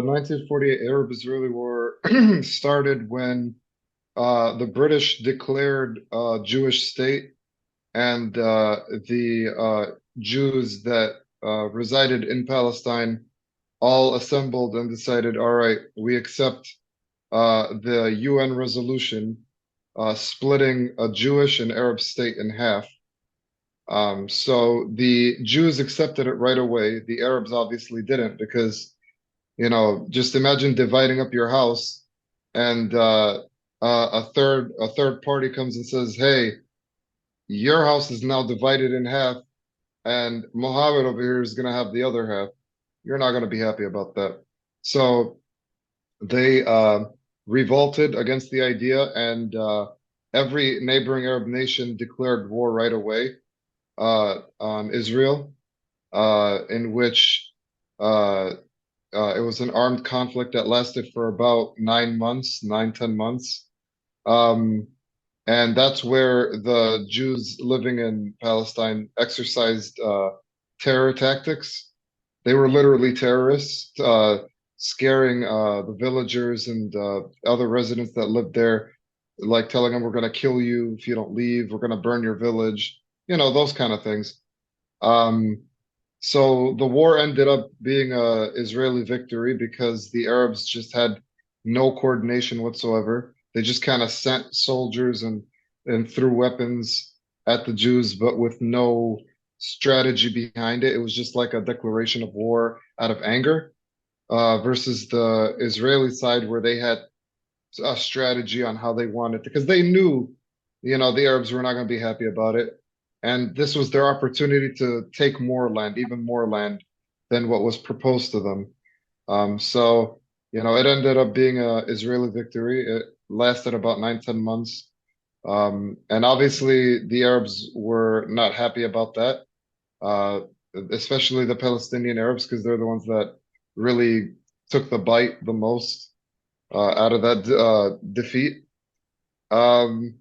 1948 Arab-Israeli War started when the British declared Jewish state, and the Jews that resided in Palestine all assembled and decided, all right, we accept the UN resolution splitting a Jewish and Arab state in half. So the Jews accepted it right away. The Arabs obviously didn't because just imagine dividing up your house and a third party comes and says, "Hey, your house is now divided in half, and Mohammed over here is going to have the other half." You're not going to be happy about that. So they revolted against the idea, and every neighboring Arab nation declared war right away on Israel, in which uh, it was an armed conflict that lasted for about 9 months, 10 months. Um, and that's where the Jews living in Palestine exercised terror tactics. They were literally terrorists, scaring the villagers and other residents that lived there, like telling them, "We're going to kill you if you don't leave. We're going to burn your village," those kind of things. Um, so the war ended up being a Israeli victory because the Arabs just had no coordination whatsoever. They just kind of sent soldiers and threw weapons at the Jews, but with no strategy behind it. It was just like a declaration of war out of anger, versus the Israeli side where they had a strategy on how they wanted to, because they knew, the Arabs were not going to be happy about it. And this was their opportunity to take more land, even more land than what was proposed to them. So, it ended up being a Israeli victory. It lasted about 9, 10 months. And obviously the Arabs were not happy about that, uh, especially the Palestinian Arabs, because they're the ones that really took the bite the most out of that defeat. Um,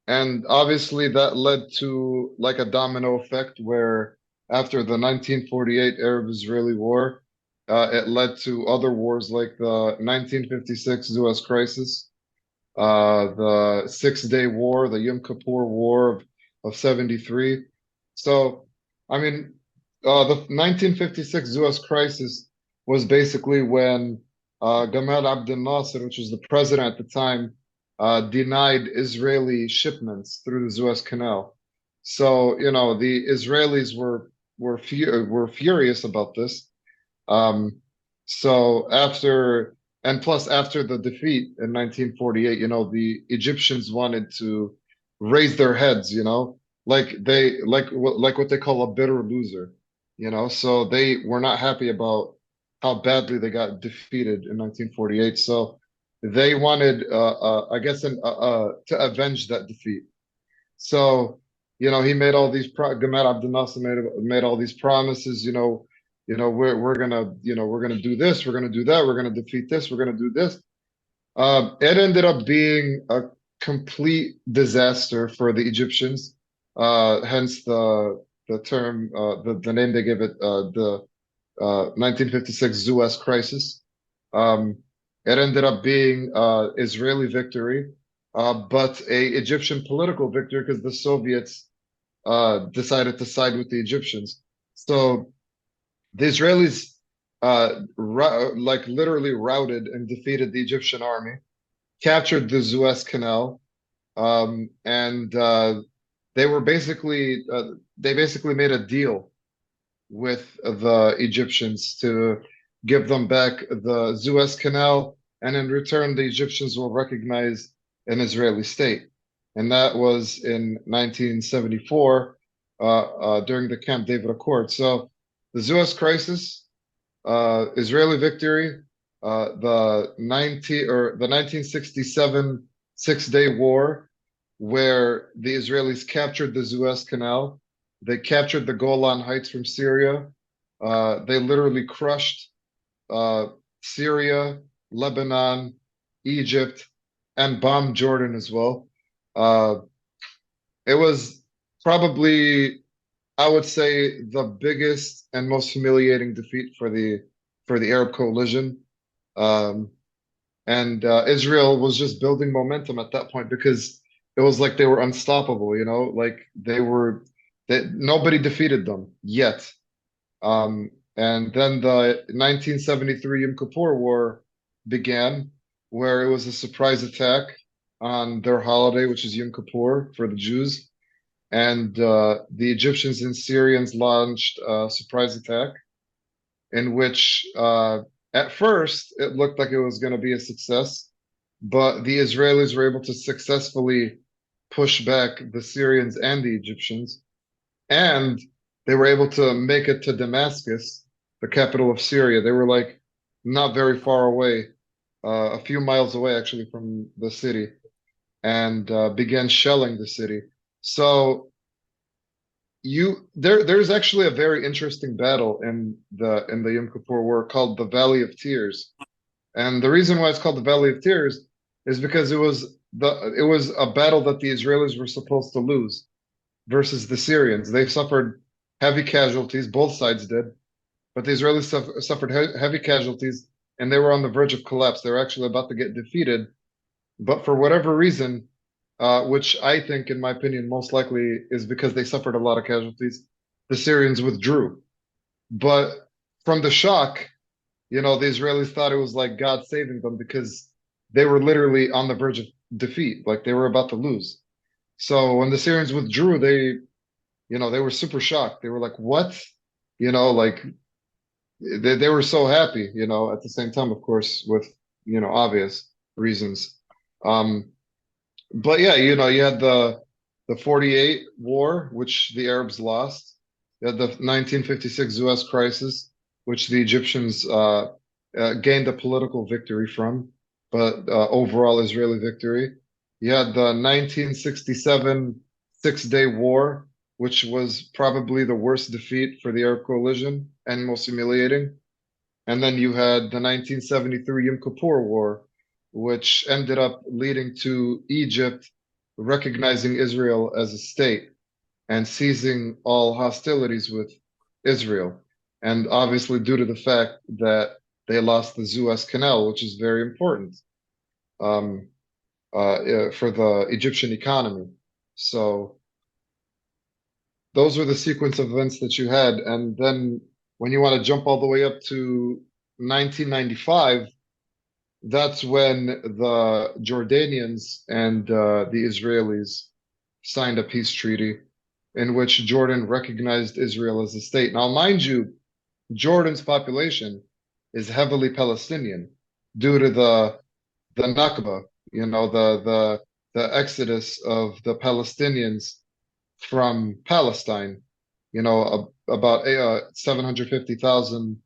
and obviously that led to like a domino effect where after the 1948 Arab-Israeli War, it led to other wars like the 1956 Suez Crisis, the Six-Day War, the Yom Kippur War of 73. So, I mean, the 1956 Suez Crisis was basically when Gamal Abdel Nasser, which was the president at the time, denied Israeli shipments through the Suez Canal. So, the Israelis were furious about this. Um, so after, and plus after the defeat in 1948, the Egyptians wanted to raise their heads, like what they call a bitter loser, so they were not happy about how badly they got defeated in 1948. So they wanted, I guess, to avenge that defeat. So, he made all these Gamal Abdel Nasser made all these promises, we're gonna do this, we're gonna do that, we're gonna defeat this, we're gonna do this. It ended up being a complete disaster for the Egyptians. Hence the term, the name they gave it, the 1956 Suez Crisis. Um, it ended up being Israeli victory, but a Egyptian political victory because the Soviets decided to side with the Egyptians. So the Israelis like literally routed and defeated the Egyptian army, captured the Suez Canal, and they basically made a deal with the Egyptians to give them back the Suez Canal, and in return, the Egyptians will recognize an Israeli state. And that was in 1974 during the Camp David Accord. So the Suez Crisis, Israeli victory, the 1967 Six-Day War, where the Israelis captured the Suez Canal. They captured the Golan Heights from Syria. They literally crushed uh, Syria, Lebanon, Egypt, and bombed Jordan as well. Uh, it was probably, I would say, the biggest and most humiliating defeat for the Arab coalition. Um, and Israel was just building momentum at that point because it was like they were unstoppable, you know, like that nobody defeated them yet. And then the 1973 Yom Kippur War began, where it was a surprise attack on their holiday, which is Yom Kippur for the Jews. And the Egyptians and Syrians launched a surprise attack in which, at first, it looked like it was going to be a success, but the Israelis were able to successfully push back the Syrians and the Egyptians, and they were able to make it to Damascus, the capital of Syria. They were like not very far away, a few miles away actually from the city, and began shelling the city. So there's actually a very interesting battle in the Yom Kippur War called the Valley of Tears. And the reason why it's called the Valley of Tears is because it was a battle that the Israelis were supposed to lose versus the Syrians. They suffered heavy casualties, both sides did, but the Israelis suffered heavy casualties and they were on the verge of collapse. They were actually about to get defeated, but for whatever reason, which I think, in my opinion, most likely is because they suffered a lot of casualties, the Syrians withdrew. But from the shock, you know, the Israelis thought it was like God saving them because they were literally on the verge of defeat, like they were about to lose. So when the Syrians withdrew, they were super shocked. They were like, "What?" You know, like they were so happy, you know, at the same time, of course, with, obvious reasons. Um, but yeah, you know, you had the 48 war, which the Arabs lost. You had the 1956 Suez crisis, which the Egyptians gained a political victory from, but overall Israeli victory. You had the 1967 Six-Day War, which was probably the worst defeat for the Arab coalition and most humiliating. And then you had the 1973 Yom Kippur War, which ended up leading to Egypt recognizing Israel as a state and ceasing all hostilities with Israel. And obviously, due to the fact that they lost the Suez Canal, which is very important um, for the Egyptian economy. So those were the sequence of events that you had. And then when you want to jump all the way up to 1995, that's when the Jordanians and the Israelis signed a peace treaty in which Jordan recognized Israel as a state. Now, mind you, Jordan's population is heavily Palestinian due to the Nakba, you know, the exodus of the Palestinians from Palestine, about 750,000,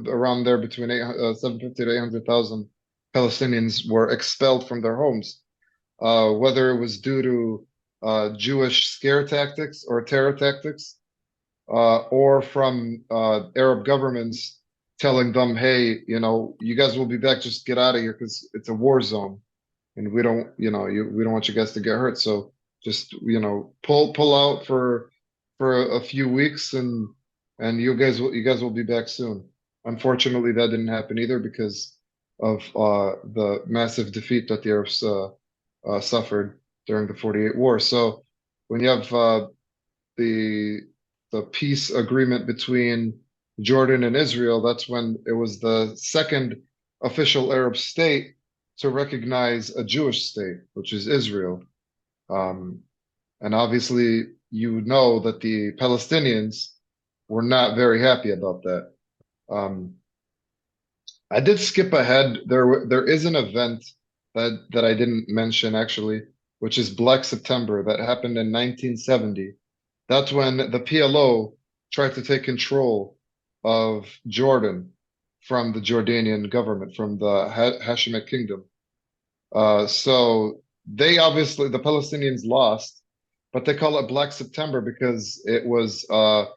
around there between 750 to 800,000 Palestinians were expelled from their homes, whether it was due to Jewish scare tactics or terror tactics, or from Arab governments telling them, hey, you know, you guys will be back, just get out of here because it's a war zone and we don't, we don't want you guys to get hurt. So just, pull out for a few weeks and you guys will be back soon. Unfortunately, that didn't happen either because of the massive defeat that the Arabs suffered during the 48 war. So when you have the the peace agreement between Jordan and Israel, that's when it was the second official Arab state to recognize a Jewish state, which is Israel. Um, and obviously, you know that the Palestinians were not very happy about that. Um, I did skip ahead. There is an event that I didn't mention actually, which is Black September that happened in 1970. That's when the PLO tried to take control of Jordan from the Jordanian government, from the Hashemite kingdom. So the Palestinians lost, but they call it Black September because it was a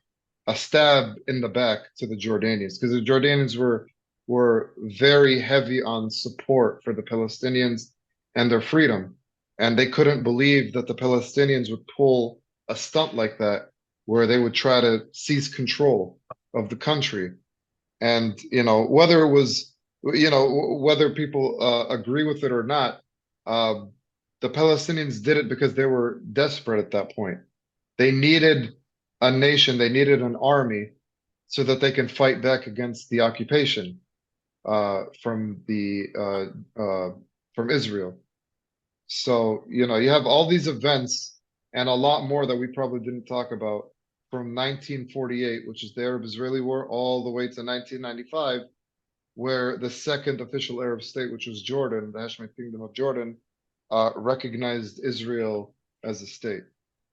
stab in the back to the Jordanians, because the Jordanians were very heavy on support for the Palestinians and their freedom, and they couldn't believe that the Palestinians would pull a stunt like that, where they would try to seize control of the country. And whether it was whether people agree with it or not, uh, the Palestinians did it because they were desperate at that point. They needed a nation, they needed an army so that they can fight back against the occupation from the from Israel. So, you have all these events and a lot more that we probably didn't talk about from 1948, which is the Arab-Israeli War, all the way to 1995, where the second official Arab state, which was Jordan, the Hashemite Kingdom of Jordan, recognized Israel as a state.